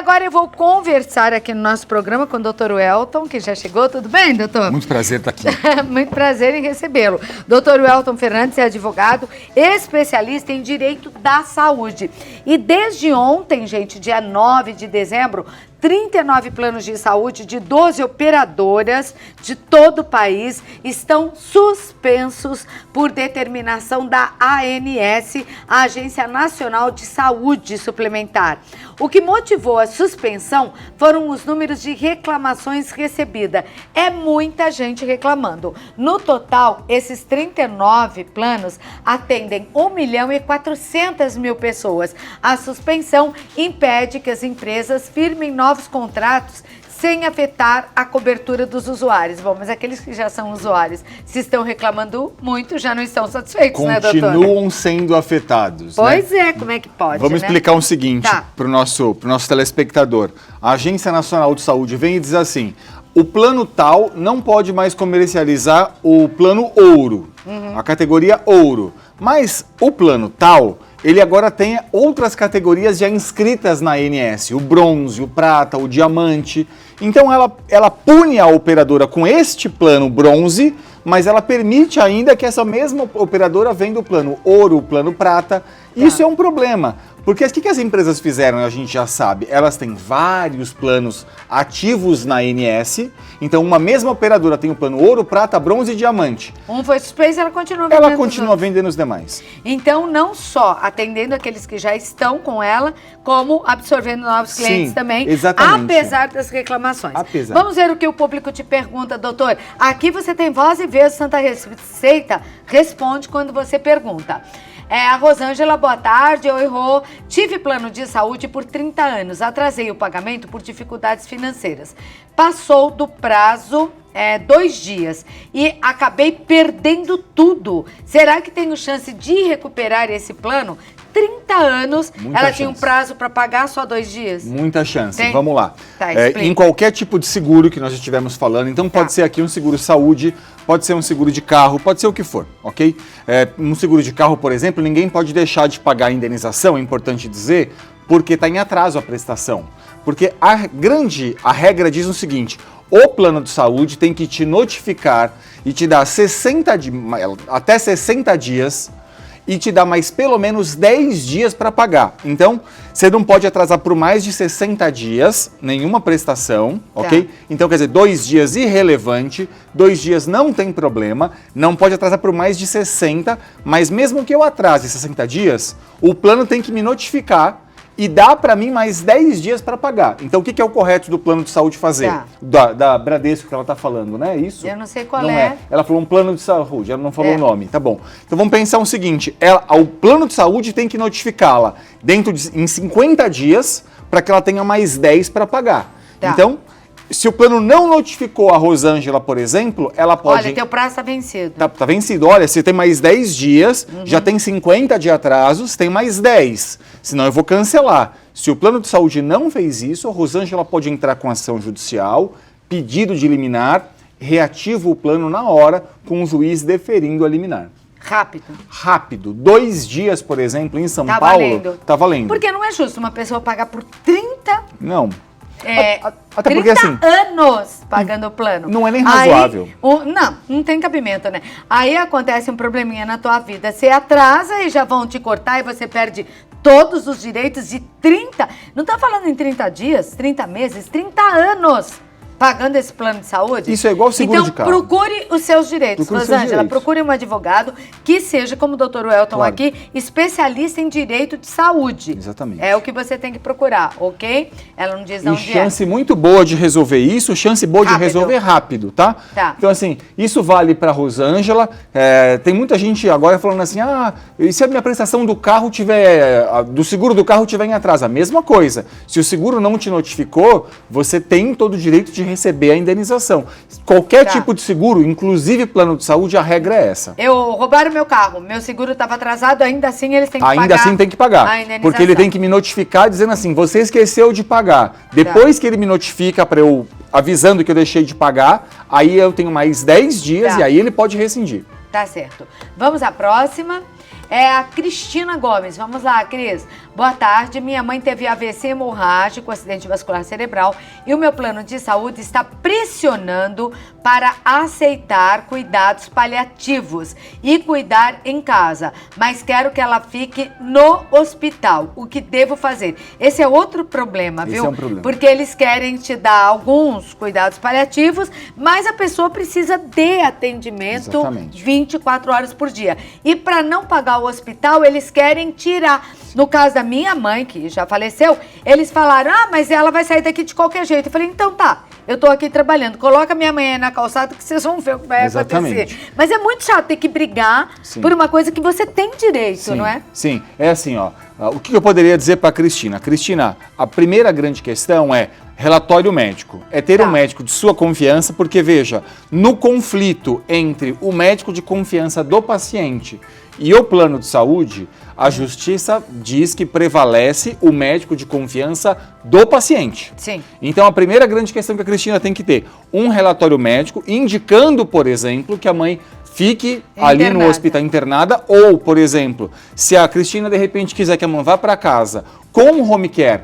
Agora eu vou conversar aqui no nosso programa com o Dr. Welton, que já chegou. Tudo bem, doutor? Muito prazer estar aqui. Muito prazer em recebê-lo. Dr. Welton Fernandes é advogado, especialista em direito da saúde. E desde ontem, gente, dia 9 de dezembro, 39 planos de saúde de 12 operadoras de todo o país estão suspensos por determinação da ANS, a Agência Nacional de Saúde Suplementar. O que motivou a suspensão foram os números de reclamações recebidas. É muita gente reclamando. No total, esses 39 planos atendem 1.400.000 pessoas. A suspensão impede que as empresas firmem novos contratos sem afetar a cobertura dos usuários. Bom, mas aqueles que já são usuários, se estão reclamando muito, já não estão satisfeitos, né, doutora? Continuam sendo afetados. Pois né? é, como é que pode, Vamos explicar o seguinte Tá. para o nosso telespectador. A Agência Nacional de Saúde vem e diz assim, o plano tal não pode mais comercializar o plano ouro, a categoria ouro. Mas o plano tal, ele agora tem outras categorias já inscritas na ANS, o bronze, o prata, o diamante. Então ela pune a operadora com este plano bronze, mas ela permite ainda que essa mesma operadora venda o plano ouro, o plano prata. Isso é um problema, porque o que as empresas fizeram, a gente já sabe, elas têm vários planos ativos na ANS, então uma mesma operadora tem o plano ouro, prata, bronze e diamante. Um foi suspenso, ela continua vendendo. Ela continua vendendo os demais. Então, não só atendendo aqueles que já estão com ela, como absorvendo novos clientes Sim, também, exatamente. apesar das reclamações. Apesar. Vamos ver o que o público te pergunta, doutor. Aqui você tem voz e vez, Santa Receita responde quando você pergunta. A Rosângela, boa tarde, oi Rô, tive plano de saúde por 30 anos, atrasei o pagamento por dificuldades financeiras. Passou do prazo 2 dias e acabei perdendo tudo. Será que tenho chance de recuperar esse plano? 30 anos, Muita ela chance. tinha um prazo para pagar só 2 dias? Muita chance. Tem? Vamos lá. Tá, explica. Em qualquer tipo de seguro que nós estivemos falando, então pode ser aqui um seguro saúde, pode ser um seguro de carro, pode ser o que for, ok? Um seguro de carro, por exemplo, ninguém pode deixar de pagar a indenização, é importante dizer, porque está em atraso a prestação. Porque a regra diz o seguinte, o plano de saúde tem que te notificar e te dar até 60 dias e te dá mais pelo menos 10 dias para pagar. Então, você não pode atrasar por mais de 60 dias nenhuma prestação, ok? Então, quer dizer, 2 dias irrelevante, 2 dias não tem problema, não pode atrasar por mais de 60, mas mesmo que eu atrase 60 dias, o plano tem que me notificar e dá para mim mais 10 dias para pagar. Então, o que é o correto do plano de saúde fazer? Da Bradesco que ela está falando, não é isso? Eu não sei qual não é. Ela falou um plano de saúde, ela não falou o nome, tá bom. Então, vamos pensar o seguinte, o plano de saúde tem que notificá-la em 50 dias para que ela tenha mais 10 para pagar. Tá. Então, se o plano não notificou a Rosângela, por exemplo, ela pode... Olha, teu prazo está vencido. Tá vencido. Olha, você tem mais 10 dias, já tem 50 de atrasos, tem mais 10. Senão eu vou cancelar. Se o plano de saúde não fez isso, a Rosângela pode entrar com ação judicial, pedido de liminar, reativa o plano na hora, com o juiz deferindo a liminar. Rápido. Rápido. 2 dias, por exemplo, em São Tá Paulo, valendo. tá valendo. Porque não é justo uma pessoa pagar por 30... Não. Até 30 porque assim, anos pagando o plano. não é nem razoável. Não tem cabimento, né? Aí acontece um probleminha na tua vida. Você atrasa e já vão te cortar e você perde todos os direitos de 30... Não tá falando em 30 dias, 30 meses, 30 anos pagando esse plano de saúde. Isso é igual seguro de carro. Então, procure os seus direitos. Rosângela, procure um advogado que seja, como o Dr. Welton aqui, especialista em direito de saúde. Exatamente. É o que você tem que procurar, ok? Ela não diz não E chance muito boa de resolver isso, chance boa de resolver rápido, tá? Então, assim, isso vale para Rosângela. Tem muita gente agora falando assim, e se a minha prestação do carro do seguro do carro tiver em atraso? A mesma coisa. Se o seguro não te notificou, você tem todo o direito de receber a indenização. Qualquer tipo de seguro, inclusive plano de saúde, a regra é essa. Roubaram meu carro, meu seguro estava atrasado, ainda assim eles têm que pagar. Ainda assim tem que pagar, a indenização. porque ele tem que me notificar dizendo assim, você esqueceu de pagar. Depois que ele me notifica para eu, avisando que eu deixei de pagar, aí eu tenho mais 10 dias e aí ele pode rescindir. Tá certo. Vamos à próxima. É a Cristina Gomes. Vamos lá, Cris. Boa tarde. Minha mãe teve AVC hemorrágico, acidente vascular cerebral, e o meu plano de saúde está pressionando para aceitar cuidados paliativos e cuidar em casa, mas quero que ela fique no hospital. O que devo fazer? Esse é outro problema, viu? Esse é um problema. Porque eles querem te dar alguns cuidados paliativos, mas a pessoa precisa de atendimento Exatamente. 24 horas por dia. E para não pagar o hospital, eles querem tirar. No caso da minha mãe, que já faleceu, eles falaram, mas ela vai sair daqui de qualquer jeito. Eu falei, então tá, eu tô aqui trabalhando, coloca minha mãe aí na calçada que vocês vão ver o que vai acontecer. Mas é muito chato ter que brigar por uma coisa que você tem direito, não é? Sim, é assim, ó. O que eu poderia dizer para Cristina? Cristina, a primeira grande questão é relatório médico. É ter um médico de sua confiança, porque veja, no conflito entre o médico de confiança do paciente e o plano de saúde, a justiça diz que prevalece o médico de confiança do paciente. Sim. Então, a primeira grande questão que a Cristina tem que ter, um relatório médico indicando, por exemplo, que a mãe fique ali no hospital internada, ou, por exemplo, se a Cristina de repente quiser que a mãe vá para casa com home care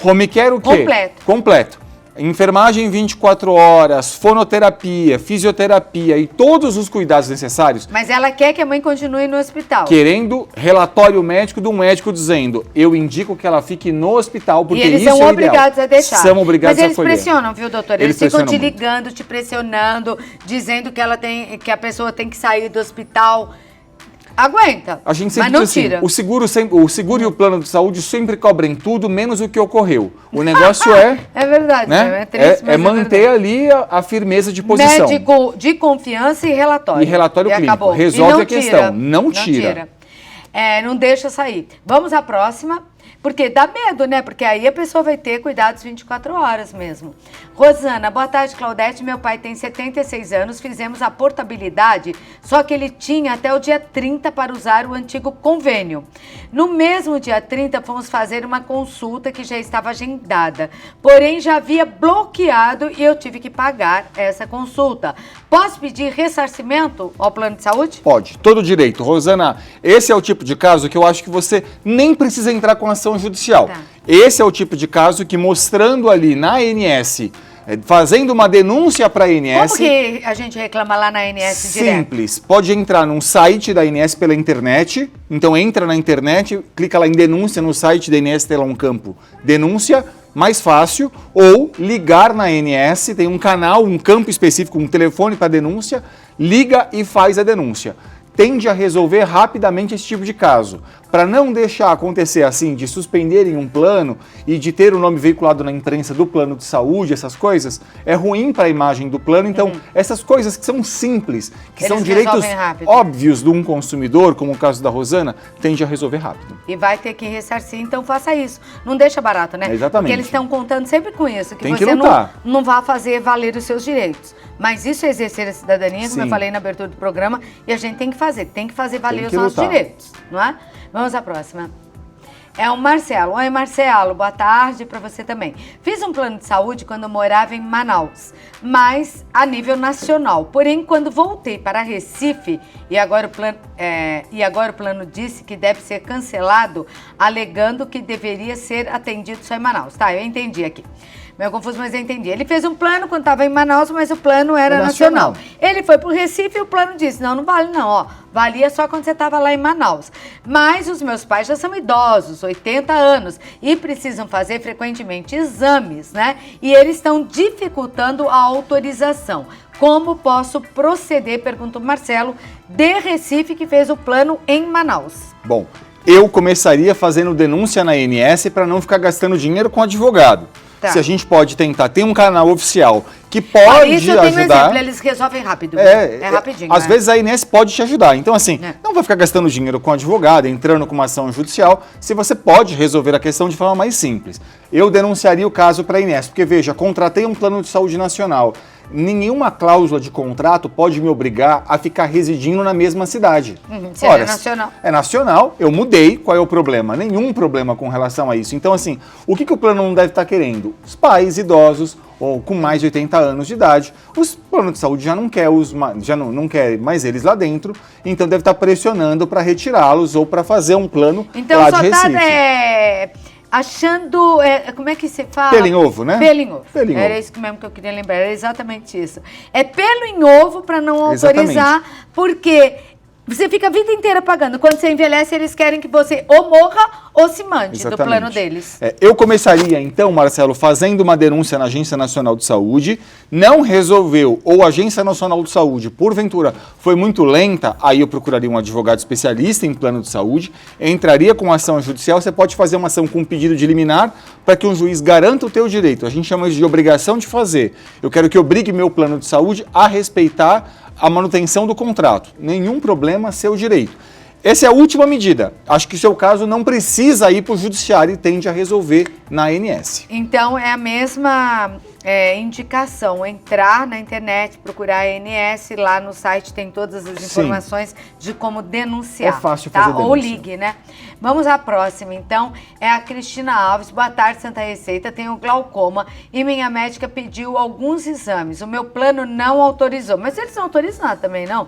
o quê? Completo. Completo. Enfermagem 24 horas, fonoterapia, fisioterapia e todos os cuidados necessários. Mas ela quer que a mãe continue no hospital. Querendo relatório médico de um médico dizendo, eu indico que ela fique no hospital, porque e eles isso são é o obrigados ideal. a deixar. São obrigados a acolher. Mas eles pressionam, viu, doutor? Eles ficam te ligando, te pressionando, dizendo que a pessoa tem que sair do hospital. Aguenta, a gente sempre mas não diz assim, tira. O seguro e o plano de saúde sempre cobrem tudo, menos o que ocorreu. O negócio é... É verdade, né? É triste, mas manter ali a firmeza de posição. Médico de confiança e relatório. E relatório clínico. Acabou. Resolve a questão. Não tira. Não deixa sair. Vamos à próxima. Porque dá medo, né? Porque aí a pessoa vai ter cuidados 24 horas mesmo. Rosana, boa tarde, Claudete. Meu pai tem 76 anos, fizemos a portabilidade, só que ele tinha até o dia 30 para usar o antigo convênio. No mesmo dia 30, fomos fazer uma consulta que já estava agendada, porém já havia bloqueado e eu tive que pagar essa consulta. Posso pedir ressarcimento ao plano de saúde? Pode, todo direito. Rosana, esse é o tipo de caso que eu acho que você nem precisa entrar com ação judicial. Tá. Esse é o tipo de caso que, mostrando ali na ANS, fazendo uma denúncia para a ANS... Como que a gente reclama lá na ANS direto? Simples. Pode entrar num site da ANS pela internet. Então entra na internet, clica lá em denúncia no site da ANS, tem lá um campo denúncia, mais fácil, ou ligar na ANS, tem um canal, um campo específico, um telefone para denúncia, liga e faz a denúncia. Tende a resolver rapidamente esse tipo de caso. Para não deixar acontecer assim, de suspenderem um plano e de ter o nome veiculado na imprensa do plano de saúde, essas coisas, é ruim para a imagem do plano. Então, essas coisas que são simples, que são direitos óbvios de um consumidor, como o caso da Rosana, tende a resolver rápido. E vai ter que ressarcir, então faça isso. Não deixa barato, né? Exatamente. Porque eles estão contando sempre com isso, que Tem você que lutar. não vai fazer valer os seus direitos. Mas isso é exercer a cidadania, como Sim. eu falei na abertura do programa, e a gente tem que fazer valer os que nossos lutar. direitos, não é? Vamos à próxima. É o Marcelo. Oi, Marcelo, boa tarde para você também. Fiz um plano de saúde quando eu morava em Manaus, mas a nível nacional. Porém, quando voltei para Recife, e agora o plano disse que deve ser cancelado, alegando que deveria ser atendido só em Manaus. Tá, eu entendi aqui. Meio confuso, mas eu entendi. Ele fez um plano quando estava em Manaus, mas o plano era nacional. Ele foi para o Recife e o plano disse, não vale não, ó. Valia só quando você estava lá em Manaus. Mas os meus pais já são idosos, 80 anos, e precisam fazer frequentemente exames, né? E eles estão dificultando a autorização. Como posso proceder? Pergunta o Marcelo, de Recife, que fez o plano em Manaus. Bom, eu começaria fazendo denúncia na ANS para não ficar gastando dinheiro com advogado. Tá. Se a gente pode tentar, tem um canal oficial que pode isso eu tenho ajudar. Um exemplo, eles resolvem rápido. Rapidinho. Às vezes a ANS pode te ajudar. Então, assim, não vai ficar gastando dinheiro com advogado, entrando com uma ação judicial, se você pode resolver a questão de forma mais simples. Eu denunciaria o caso para a ANS, porque, veja, contratei um plano de saúde nacional. nenhuma cláusula de contrato pode me obrigar a ficar residindo na mesma cidade. Se é nacional. É nacional, eu mudei, qual é o problema? Nenhum problema com relação a isso. Então, assim, o que o plano não deve estar querendo? Os pais idosos ou com mais de 80 anos de idade, os planos de saúde já não quer mais eles lá dentro, então deve estar pressionando para retirá-los ou para fazer um plano lá de Recife. Achando, como é que se fala? Pelo em ovo, né? Pelo em ovo. Era isso mesmo que eu queria lembrar, era exatamente isso. É pelo em ovo para não autorizar, porque você fica a vida inteira pagando. Quando você envelhece, eles querem que você ou morra ou se mande do plano deles. Eu começaria, então, Marcelo, fazendo uma denúncia na Agência Nacional de Saúde. Não resolveu, ou a Agência Nacional de Saúde, porventura, foi muito lenta, aí eu procuraria um advogado especialista em plano de saúde, entraria com ação judicial. Você pode fazer uma ação com pedido de liminar para que um juiz garanta o teu direito. A gente chama isso de obrigação de fazer. Eu quero que obrigue meu plano de saúde a respeitar a manutenção do contrato. Nenhum problema, seu direito. Essa é a última medida. Acho que o seu caso não precisa ir para o judiciário e tende a resolver na ANS. Então, é a mesma indicação, entrar na internet, procurar a ANS, lá no site tem todas as informações de como denunciar. É fácil fazer denúncia. Ou ligue, né? Vamos à próxima, então, é a Cristina Alves. Boa tarde, Santa Receita, tenho glaucoma e minha médica pediu alguns exames. O meu plano não autorizou, mas eles não autorizaram também, não?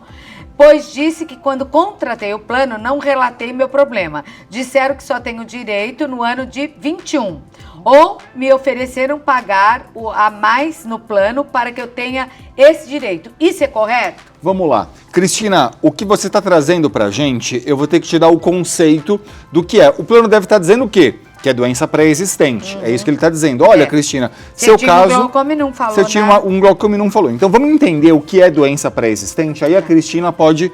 Pois disse que quando contratei o plano, não relatei meu problema. Disseram que só tenho direito no ano de 21. Ou me ofereceram pagar a mais no plano para que eu tenha esse direito. Isso é correto? Vamos lá. Cristina, o que você está trazendo para a gente, eu vou ter que te dar o conceito do que é. O plano deve estar dizendo o quê? Que é doença pré-existente. É isso que ele está dizendo. Olha, Cristina, seu caso... Você tinha um glaucoma e não falou, Você tinha um glaucoma e não falou. Então, vamos entender o que é doença pré-existente. Aí a Cristina pode,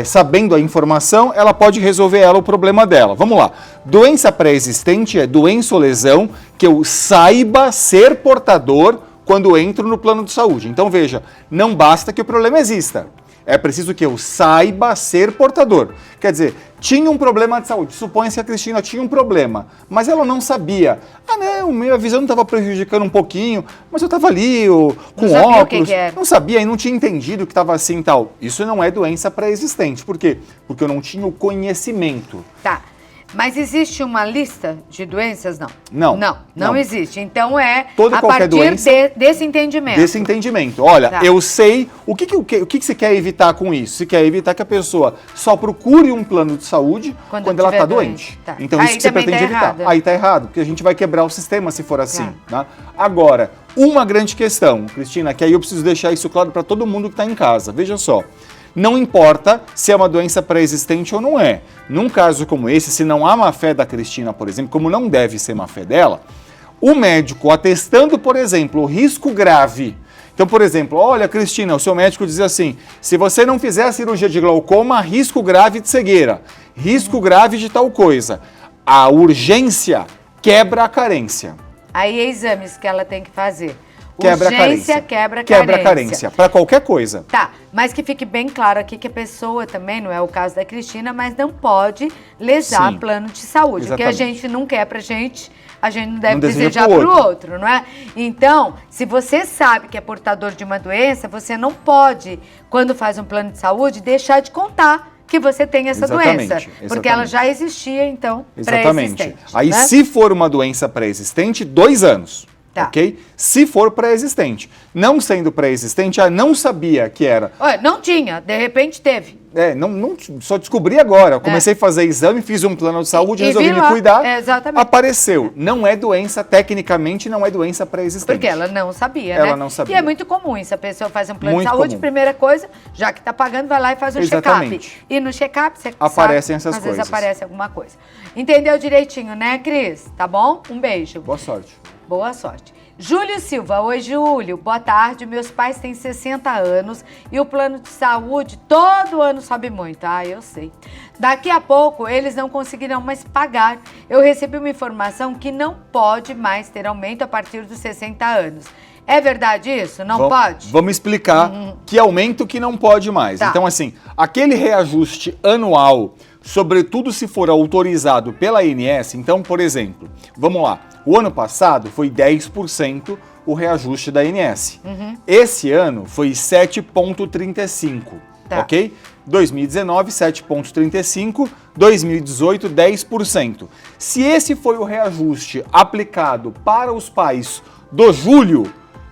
sabendo a informação, ela pode resolver o problema dela. Vamos lá. Doença pré-existente é doença ou lesão que eu saiba ser portador quando entro no plano de saúde. Então, veja, não basta que o problema exista. É preciso que eu saiba ser portador. Quer dizer, tinha um problema de saúde. Supõe-se que a Cristina tinha um problema, mas ela não sabia. Não, minha visão estava prejudicando um pouquinho, mas eu estava ali com óculos. Não sabia e não tinha entendido que estava assim e tal. Isso não é doença pré-existente. Por quê? Porque eu não tinha o conhecimento. Tá. Mas existe uma lista de doenças? Não. Não existe. Então toda a partir desse entendimento. Desse entendimento. Olha, eu sei o que você quer evitar com isso. Você quer evitar que a pessoa só procure um plano de saúde quando ela está doente. Tá. Então isso que você pretende evitar. Errado. Aí está errado, porque a gente vai quebrar o sistema se for assim. Tá? Agora, uma grande questão, Cristina, que aí eu preciso deixar isso claro para todo mundo que está em casa. Veja só. Não importa se é uma doença pré-existente ou não é. Num caso como esse, se não há má fé da Cristina, por exemplo, como não deve ser má fé dela, o médico atestando, por exemplo, o risco grave. Então, por exemplo, olha, Cristina, o seu médico diz assim, se você não fizer a cirurgia de glaucoma, risco grave de cegueira, risco grave de tal coisa. A urgência quebra a carência. Aí é exames que ela tem que fazer. Quebra urgência, quebra carência. Para qualquer coisa. Tá, mas que fique bem claro aqui que a pessoa também, não é o caso da Cristina, mas não pode lesar plano de saúde. O que a gente não quer pra gente, a gente não deve desejar pro outro, não é? Então, se você sabe que é portador de uma doença, você não pode, quando faz um plano de saúde, deixar de contar que você tem essa doença. Porque ela já existia, então, pré-existente. Aí, né? Se for uma doença pré-existente, 2 anos. Tá. Ok? Se for pré-existente. Não sendo pré-existente, não sabia que era. Olha, não tinha, de repente teve. Só descobri agora. Eu comecei a fazer exame, fiz um plano de saúde, resolvi me cuidar. Exatamente. Apareceu. Não é doença, tecnicamente não é doença pré-existente. Porque ela não sabia, Ela não sabia. E é muito comum isso. A pessoa faz um plano de saúde, primeira coisa, já que está pagando, vai lá e faz um check-up. E no check-up, você aparecem sabe, essas coisas. Às vezes aparece alguma coisa. Entendeu direitinho, né, Cris? Tá bom? Um beijo. Boa sorte. Boa sorte. Júlio Silva, oi Júlio, boa tarde, meus pais têm 60 anos e o plano de saúde todo ano sobe muito, eu sei. Daqui a pouco eles não conseguirão mais pagar. Eu recebi uma informação que não pode mais ter aumento a partir dos 60 anos. É verdade isso? Não pode? Vamos explicar que aumento que não pode mais. Tá. Então assim, aquele reajuste anual sobretudo se for autorizado pela ANS. Então, por exemplo, vamos lá, o ano passado foi 10% o reajuste da ANS. Esse ano foi 7,35%, ok? 2019, 7,35%, 2018, 10%. Se esse foi o reajuste aplicado para os pais do julho,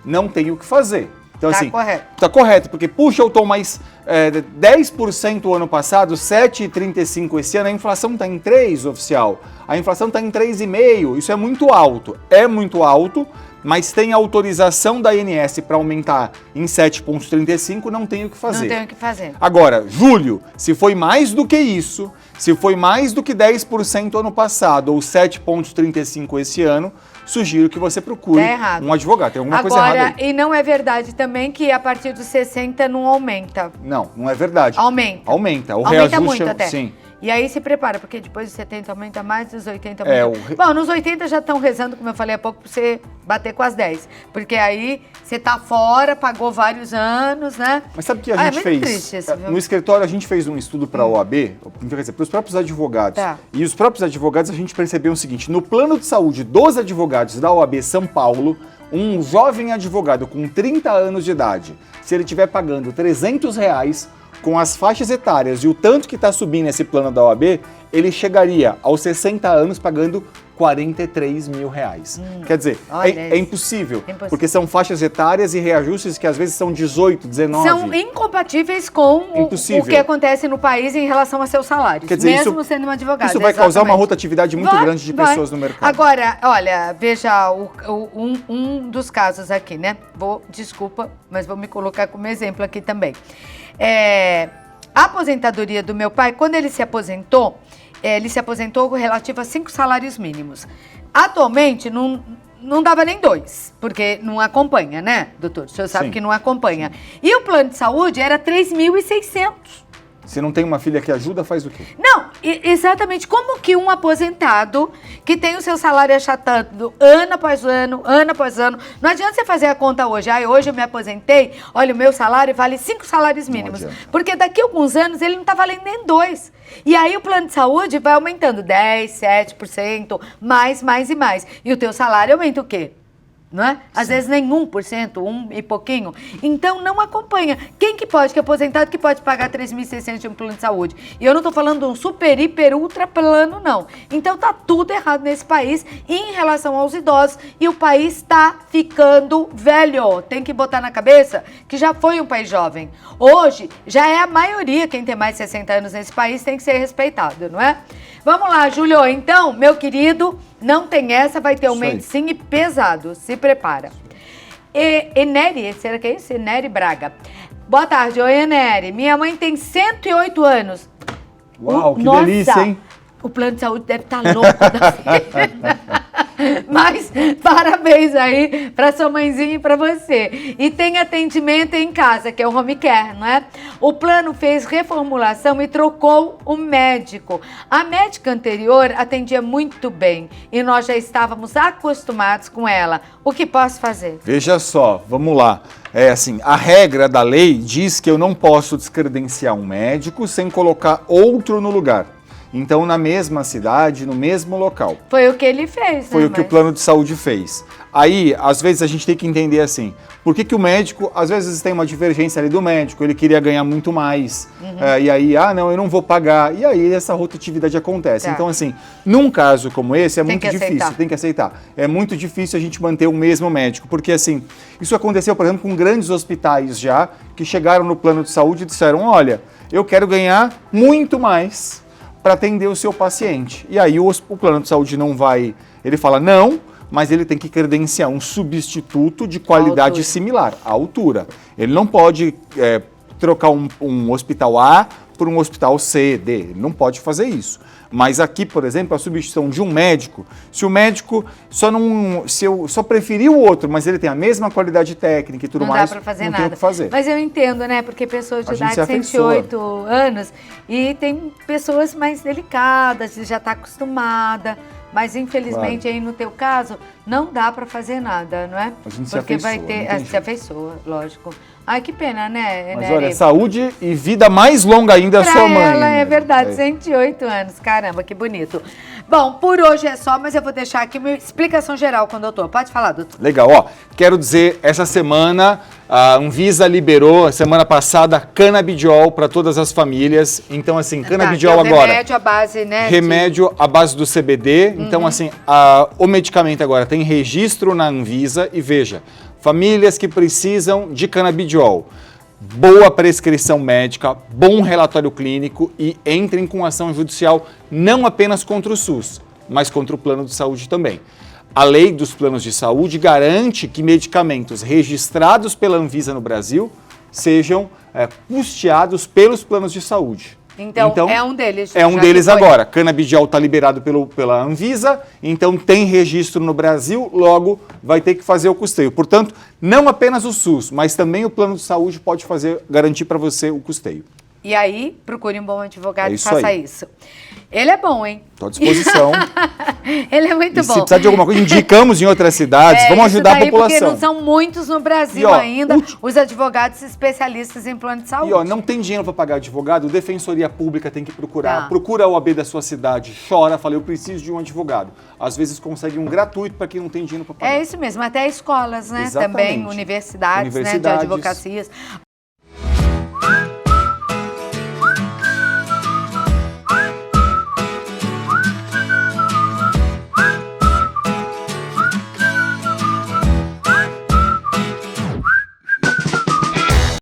não tem o que fazer. Então, tá assim, correto. Tá correto, porque puxa, eu tô mais 10% o ano passado, 7,35% esse ano, a inflação tá em 3%, oficial. A inflação tá em 3,5%, isso é muito alto. É muito alto, mas tem autorização da ANS para aumentar em 7,35%, não tem o que fazer. Não tem o que fazer. Agora, julho, se foi mais do que isso, se foi mais do que 10% ano passado ou 7,35% esse ano, sugiro que você procure um advogado. Tem alguma coisa errada aí. Agora, e não é verdade também que a partir dos 60 não aumenta. Não, não é verdade. Aumenta. Aumenta. O Aumenta reajuste muito até. Sim. E aí se prepara, porque depois dos 70 aumenta mais, dos 80 aumenta. Bom, nos 80 já estão rezando, como eu falei há pouco, pra você bater com as 10. Porque aí você tá fora, pagou vários anos, né? Mas sabe o que a gente fez? Triste esse, no escritório a gente fez um estudo para a OAB, quer dizer, para os próprios advogados. Tá. E os próprios advogados a gente percebeu o seguinte, no plano de saúde dos advogados da OAB São Paulo, um jovem advogado com 30 anos de idade, se ele estiver pagando R$300 com as faixas etárias e o tanto que está subindo esse plano da OAB, ele chegaria aos 60 anos pagando R$43 mil. Quer dizer, é impossível, porque são faixas etárias e reajustes que às vezes são 18, 19. São incompatíveis com o que acontece no país em relação a seus salários, quer dizer, mesmo sendo um advogado. Isso vai causar uma rotatividade muito grande de pessoas no mercado. Agora, olha, veja um dos casos aqui, né? Desculpa, mas vou me colocar como exemplo aqui também. A aposentadoria do meu pai, quando ele se aposentou relativo a 5 salários mínimos. Atualmente, não dava nem 2, porque não acompanha, né, doutor? O senhor sabe que não acompanha. E o plano de saúde era 3.600. Se não tem uma filha que ajuda, faz o quê? Não, exatamente. Como que um aposentado que tem o seu salário achatando ano após ano, não adianta você fazer a conta hoje. Hoje eu me aposentei, olha, o meu salário vale 5 salários mínimos. Porque daqui a alguns anos ele não está valendo nem 2. E aí o plano de saúde vai aumentando 10%, 7%, mais e mais. E o teu salário aumenta o quê? Não é? Às vezes nem 1%, 1 e pouquinho. Então não acompanha. Quem que pode, que é aposentado, que pode pagar 3.600 de um plano de saúde? E eu não estou falando de um super, hiper, ultra plano, não. Então tá tudo errado nesse país em relação aos idosos. E o país está ficando velho. Tem que botar na cabeça que já foi um país jovem. Hoje já é a maioria, quem tem mais de 60 anos nesse país tem que ser respeitado, não é? Vamos lá, Júlio. Então, meu querido, não tem essa, vai ter um Medicine pesado. Se prepara. Eneri, será que é isso? Eneri Braga. Boa tarde, oi Eneri. Minha mãe tem 108 anos. Uau, que delícia, hein? O plano de saúde deve estar louco da vida. Mas parabéns aí para sua mãezinha e para você. E tem atendimento em casa, que é o home care, não é? O plano fez reformulação e trocou o médico. A médica anterior atendia muito bem e nós já estávamos acostumados com ela. O que posso fazer? Veja só, vamos lá. A regra da lei diz que eu não posso descredenciar um médico sem colocar outro no lugar. Então, na mesma cidade, no mesmo local. Foi o que ele fez, Foi o que o plano de saúde fez. Aí, às vezes, a gente tem que entender assim, por que o médico, às vezes tem uma divergência ali do médico, ele queria ganhar muito mais, e aí, não, eu não vou pagar, e aí essa rotatividade acontece. Então, assim, num caso como esse, é muito difícil, tem que aceitar. É muito difícil a gente manter o mesmo médico, porque, assim, isso aconteceu, por exemplo, com grandes hospitais já, que chegaram no plano de saúde e disseram, olha, eu quero ganhar muito mais para atender o seu paciente. E aí o plano de saúde não vai, ele fala não, mas ele tem que credenciar um substituto de qualidade similar, à altura. Ele não pode trocar um hospital A por um hospital C, D, ele não pode fazer isso. Mas aqui, por exemplo, a substituição de um médico, se o médico se eu só preferir o outro, mas ele tem a mesma qualidade técnica e tudo mais, não dá pra fazer não tem o que fazer. Mas eu entendo, né? Porque pessoas de idade de 108 anos e tem pessoas mais delicadas, já está acostumada, mas infelizmente aí no teu caso não dá para fazer nada, não é? A gente se Porque vai afeiçoa, ter, não tem se jeito. afeiçoa, lógico. Ai, que pena, né? Mas né, olha, Ari? saúde e vida mais longa ainda a Pra sua mãe. ela, é né? verdade, 108 anos. Caramba, que bonito. Bom, por hoje é só, mas eu vou deixar aqui uma explicação geral com o doutor. Pode falar, doutor. Legal, ó. Quero dizer, essa semana a Anvisa liberou, semana passada, canabidiol para todas as famílias. Então, assim, canabidiol que é o agora. remédio à base, né? Remédio à base do CBD. Então, assim, o medicamento agora tem registro na Anvisa e veja, famílias que precisam de canabidiol, boa prescrição médica, bom relatório clínico e entrem com ação judicial não apenas contra o SUS, mas contra o plano de saúde também. A lei dos planos de saúde garante que medicamentos registrados pela Anvisa no Brasil sejam custeados pelos planos de saúde. Então, é um deles. É um já deles que foi. agora. Canabidiol está liberado pela Anvisa, então tem registro no Brasil, logo vai ter que fazer o custeio. Portanto, não apenas o SUS, mas também o plano de saúde pode garantir para você o custeio. E aí, procure um bom advogado É e isso faça aí. isso. Ele é bom, hein? Estou à disposição. Ele é muito E bom. se precisar de alguma coisa, indicamos em outras cidades, vamos isso ajudar a daí, porque população. não são muitos no Brasil E, ó, ainda, os advogados especialistas em plano de saúde. E ó, não tem dinheiro para pagar advogado, Defensoria Pública tem que procurar. Tá. Procura a OAB da sua cidade, chora, fala, eu preciso de um advogado. Às vezes consegue um gratuito para quem não tem dinheiro para pagar. É isso mesmo, até escolas, né? Exatamente. Também universidades, né? De Universidades. advocacias.